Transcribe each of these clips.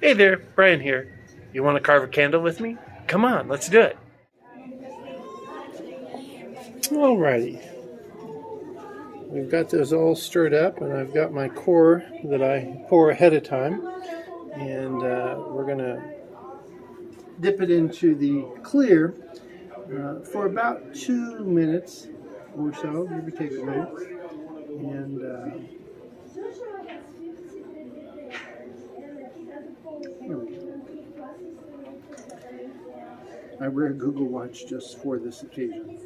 Hey there, Brian here. You want to carve a candle with me? Come on, let's do it. Alrighty. We've got those all stirred up, and I've got my core that I pour ahead of time. And we're going to dip it into the clear for about 2 minutes or so, give or take a minute. And here we go. I wear a Google Watch just for this occasion. It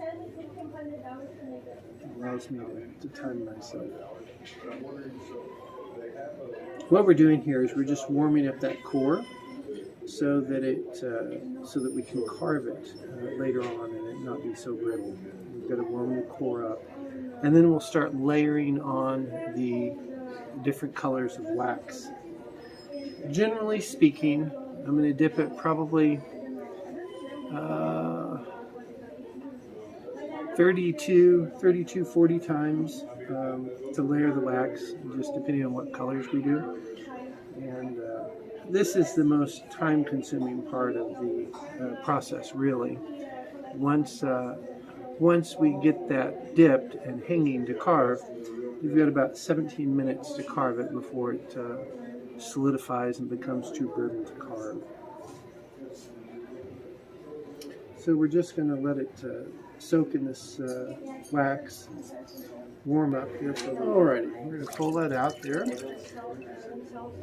allows me to time myself. What we're doing here is we're just warming up that core so that we can carve it later on and it not be so brittle. We've got to warm the core up, and then we'll start layering on the different colors of wax. Generally speaking, I'm going to dip it probably 40 times to layer the wax, just depending on what colors we do. And this is the most time-consuming part of the process, really. Once we get that dipped and hanging to carve, we've got about 17 minutes to carve it before it solidifies and becomes too brittle to carve. So we're just going to let it soak in this wax, warm up here. Alrighty, we're going to pull that out there,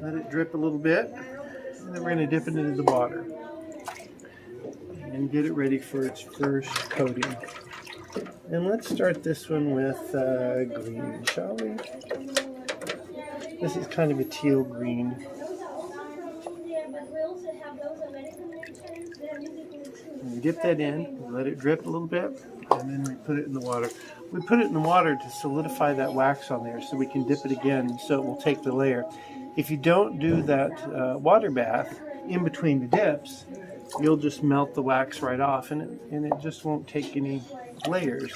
let it drip a little bit, and then we're going to dip it into the water and get it ready for its first coating. And let's start this one with green, shall we? This is kind of a teal green. And dip that in, let it drip a little bit, and then we put it in the water. We put it in the water to solidify that wax on there so we can dip it again so it will take the layer. If you don't do that water bath in between the dips, you'll just melt the wax right off, and it just won't take any layers.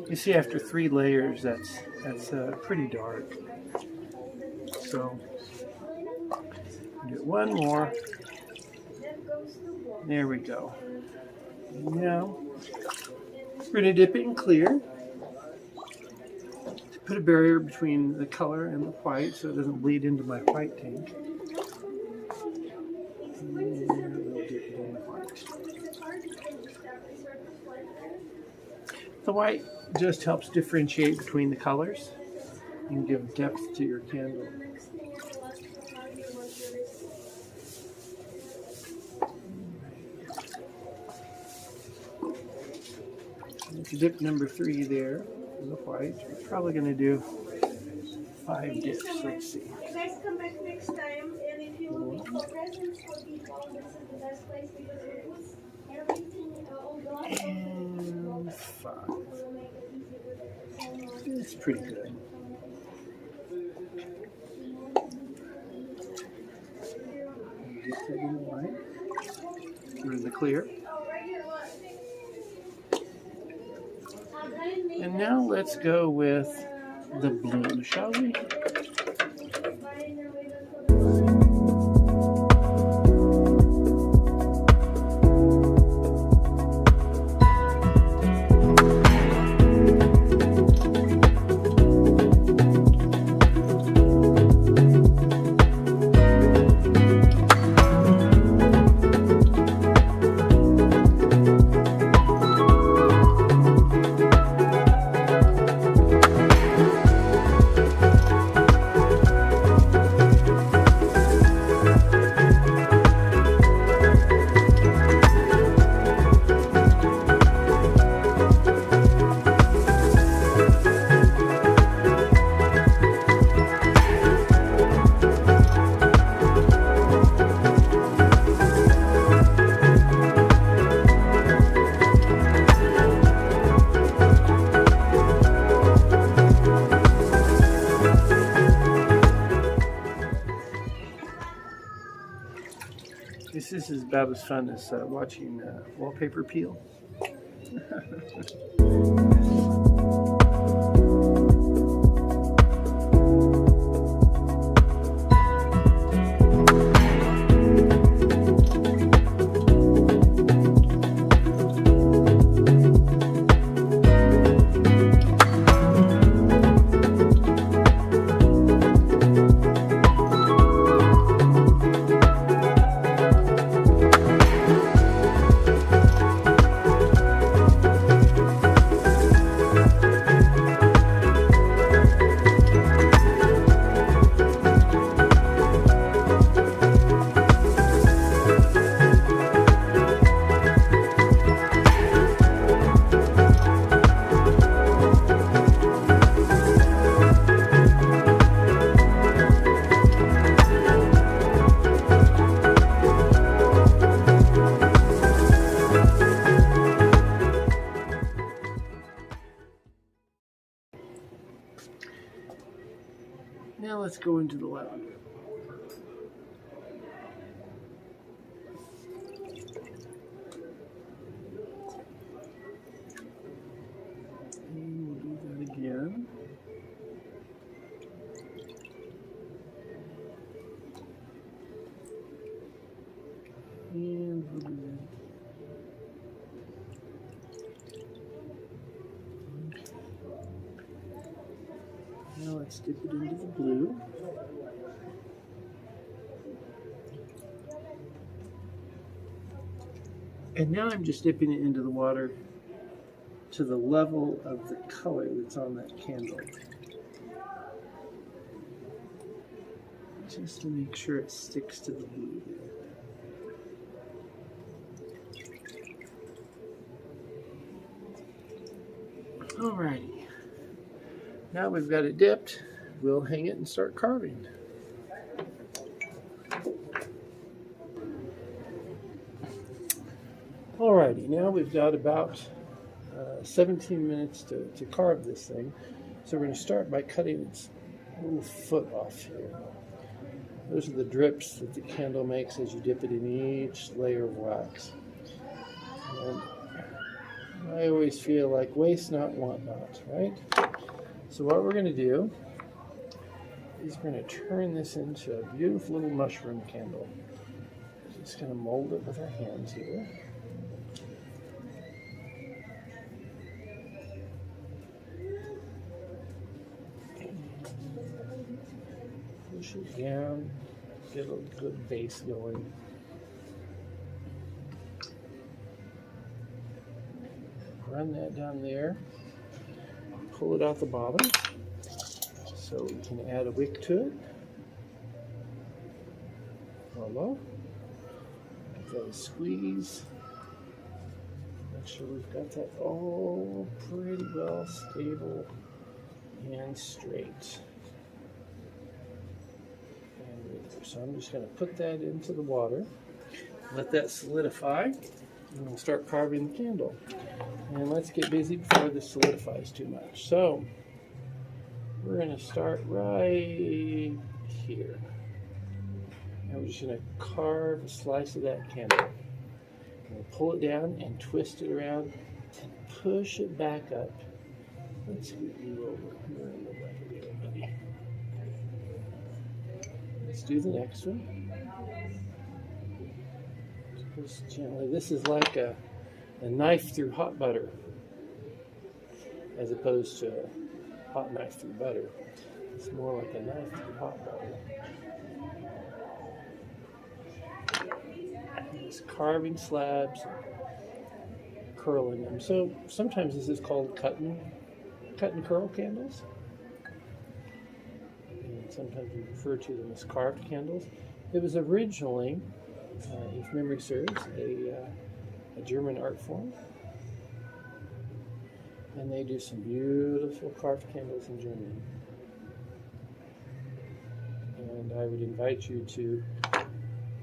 You see, after 3 layers, that's pretty dark. So do one more. There we go. Now we're going to dip it in clear to put a barrier between the color and the white so it doesn't bleed into my white tank. And we'll dip it in the white. The white just helps differentiate between the colors and give depth to your candle. If you dip number 3 there in the white, we're probably going to do 5 dips. Let's see. You guys come back next time, and if you will make more presents for people, this is the best place because it puts everything all gone. And 5. It's pretty good. Dip that in the white. We're in the clear. And now let's go with the blue, shall we? This is about as fun as watching wallpaper peel. let's go into the lavender. And we'll do that again. And we'll do that. Now let's dip it into the blue. And now I'm just dipping it into the water to the level of the color that's on that candle. Just to make sure it sticks to the blue there. Alrighty. Now we've got it dipped, we'll hang it and start carving. Alrighty, now we've got about 17 minutes to carve this thing. So we're going to start by cutting its little foot off here. Those are the drips that the candle makes as you dip it in each layer of wax. And I always feel like waste not, want not, right? So what we're going to do is we're going to turn this into a beautiful little mushroom candle. Just going to mold it with our hands here. Push it down, get a good base going. Run that down there. Pull it out the bottom so we can add a wick to it. Voila. Give that a squeeze. Make sure we've got that all pretty well stable and straight. So I'm just going to put that into the water, let that solidify, and we'll start carving the candle. And let's get busy before this solidifies too much. So we're going to start right here. And we're just going to carve a slice of that candle. And we'll pull it down and twist it around and push it back up. Let's scoot you over here in the way there, buddy. Let's do the next one. Just gently. This is like a knife through hot butter, as opposed to a hot knife through butter. It's more like a knife through hot butter. Just carving slabs, and curling them. So sometimes this is called cut and curl candles. Sometimes we refer to them as carved candles. It was originally, if memory serves, a German art form. And they do some beautiful carved candles in Germany. And I would invite you to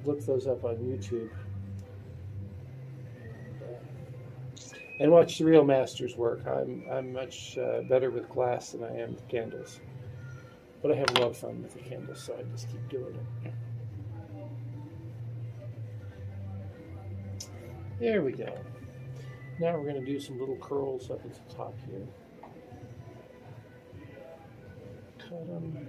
look those up on YouTube. And watch the real masters work. I'm much better with glass than I am with candles. But I have a lot of fun with the candles, so I just keep doing it. There we go. Now we're going to do some little curls up at the top here. Cut them.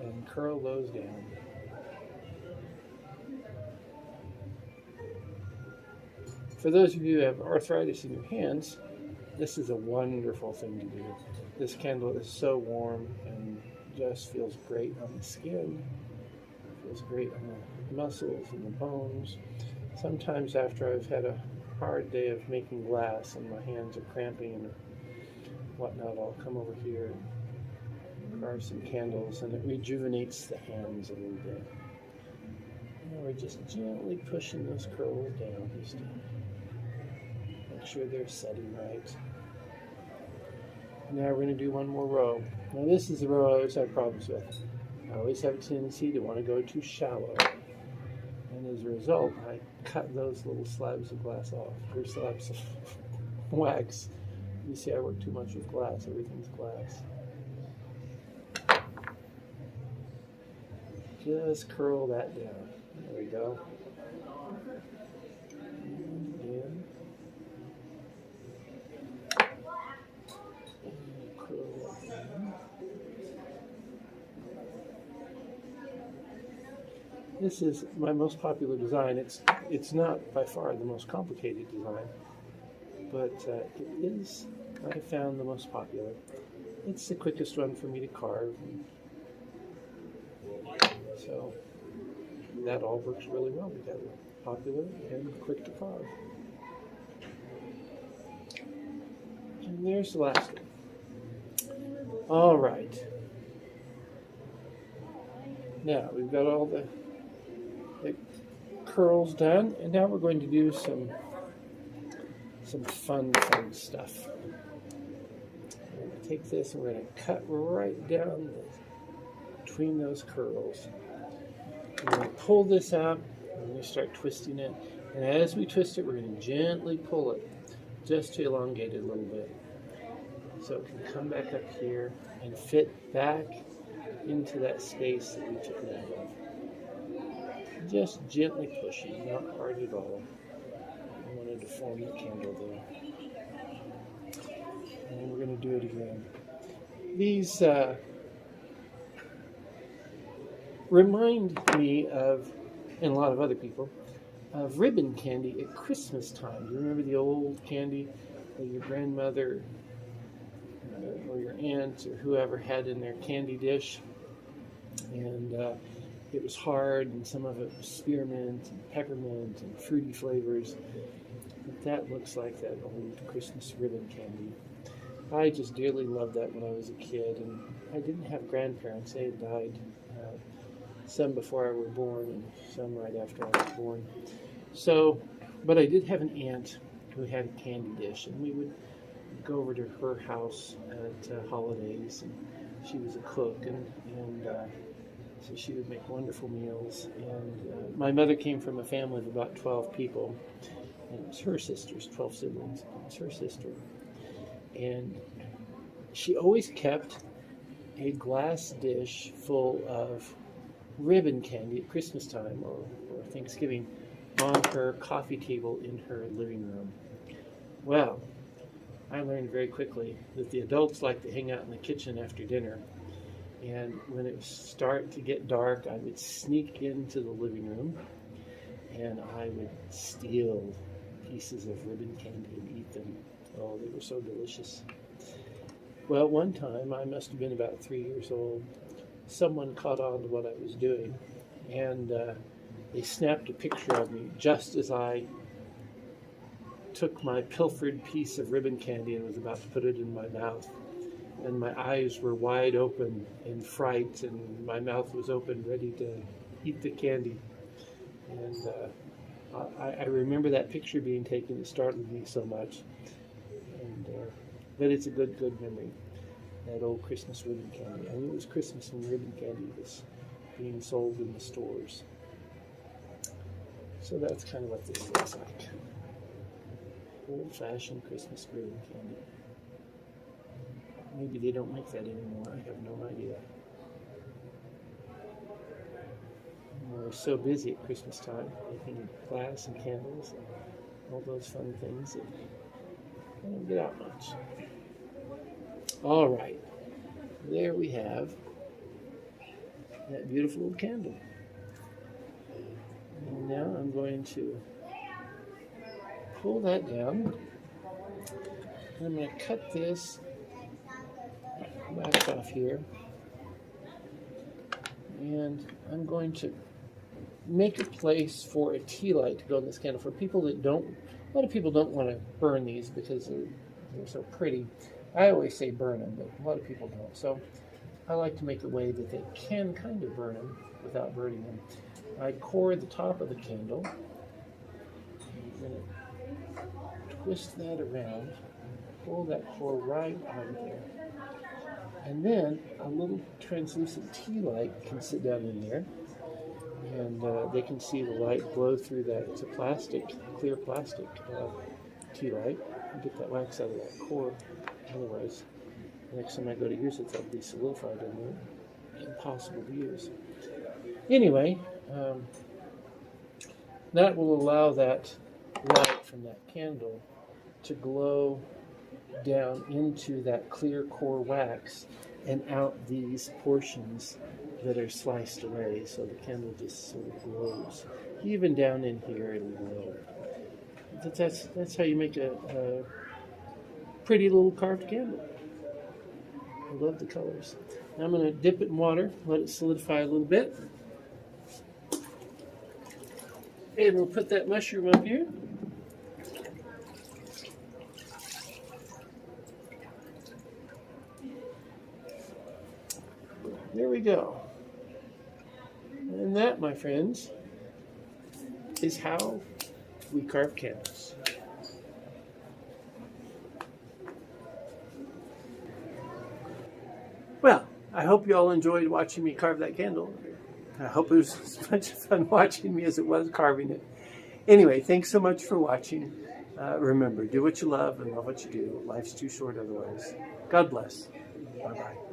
And curl those down. For those of you who have arthritis in your hands, this is a wonderful thing to do. This candle is so warm and just feels great on the skin. Feels great on the muscles and the bones. Sometimes after I've had a hard day of making glass and my hands are cramping and whatnot, I'll come over here and carve some candles, and it rejuvenates the hands a little bit. Now we're just gently pushing those curls down. Just to make sure they're setting right. Now we're going to do one more row. Now this is the row I always have problems with. I always have a tendency to want to go too shallow. And as a result, I cut those little slabs of glass off, or slabs of wax. You see, I work too much with glass. Everything's glass. Just curl that down. There we go. And again. And curl that down. This is my most popular design. It's not by far the most complicated design, but it is, I found, the most popular. It's the quickest one for me to carve. So that all works really well together. Popular and quick to carve. And there's the last one. All right. Now we've got all the curls done, and now we're going to do some fun stuff. We're going to take this and we're going to cut right down between those curls. We're going to pull this out and we're going to start twisting it, and as we twist it, we're going to gently pull it just to elongate it a little bit so it can come back up here and fit back into that space that we took it out of. Just gently pushing, not hard at all. I wanted to form the candle there. And we're going to do it again. These remind me of, and a lot of other people, of ribbon candy at Christmas time. Do you remember the old candy that your grandmother or your aunt or whoever had in their candy dish? And it was hard, and some of it was spearmint and peppermint and fruity flavors. But that looks like that old Christmas ribbon candy. I just dearly loved that when I was a kid, and I didn't have grandparents. They had died, some before I was born and some right after I was born. So, but I did have an aunt who had a candy dish, and we would go over to her house at holidays, and she was a cook, and so she would make wonderful meals. And my mother came from a family of about 12 people, and it was her sisters, 12 siblings. It was her sister. And she always kept a glass dish full of ribbon candy at Christmas time or Thanksgiving on her coffee table in her living room. Well, I learned very quickly that the adults like to hang out in the kitchen after dinner. And when it would start to get dark, I would sneak into the living room and I would steal pieces of ribbon candy and eat them. Oh, they were so delicious. Well, one time, I must have been about 3 years old, someone caught on to what I was doing, and they snapped a picture of me just as I took my pilfered piece of ribbon candy and was about to put it in my mouth. And my eyes were wide open in fright, and my mouth was open, ready to eat the candy. And I remember that picture being taken. It startled me so much. And but it's a good memory, that old Christmas ribbon candy. I knew it was Christmas when ribbon candy was being sold in the stores. So that's kind of what this looks like. Old-fashioned Christmas ribbon candy. Maybe they don't make that anymore. I have no idea. We're so busy at Christmas time, making glass and candles and all those fun things that I don't get out much. All right, there we have that beautiful little candle. And now I'm going to pull that down. And I'm going to cut this wax off here. And I'm going to make a place for a tea light to go in this candle. For people that don't, a lot of people don't want to burn these because they're so pretty. I always say burn them, but a lot of people don't. So I like to make a way that they can kind of burn them without burning them. I core the top of the candle. I'm going to twist that around, pull that core right out of there. And then a little translucent tea light can sit down in there, and they can see the light glow through that. It's a clear plastic tea light. And get that wax out of that core. Otherwise, next time I go to use it, that'll be solidified in there. Impossible to use. Anyway, that will allow that light from that candle to glow down into that clear core wax and out these portions that are sliced away, so the candle just sort of glows. Even down in here it'll glow. That's how you make a pretty little carved candle. I love the colors. Now I'm going to dip it in water, let it solidify a little bit. And we'll put that mushroom up here. There we go. And that, my friends, is how we carve candles. Well, I hope you all enjoyed watching me carve that candle. I hope it was as much fun watching me as it was carving it. Anyway, thanks so much for watching. Remember, do what you love and love what you do. Life's too short otherwise. God bless. Bye-bye.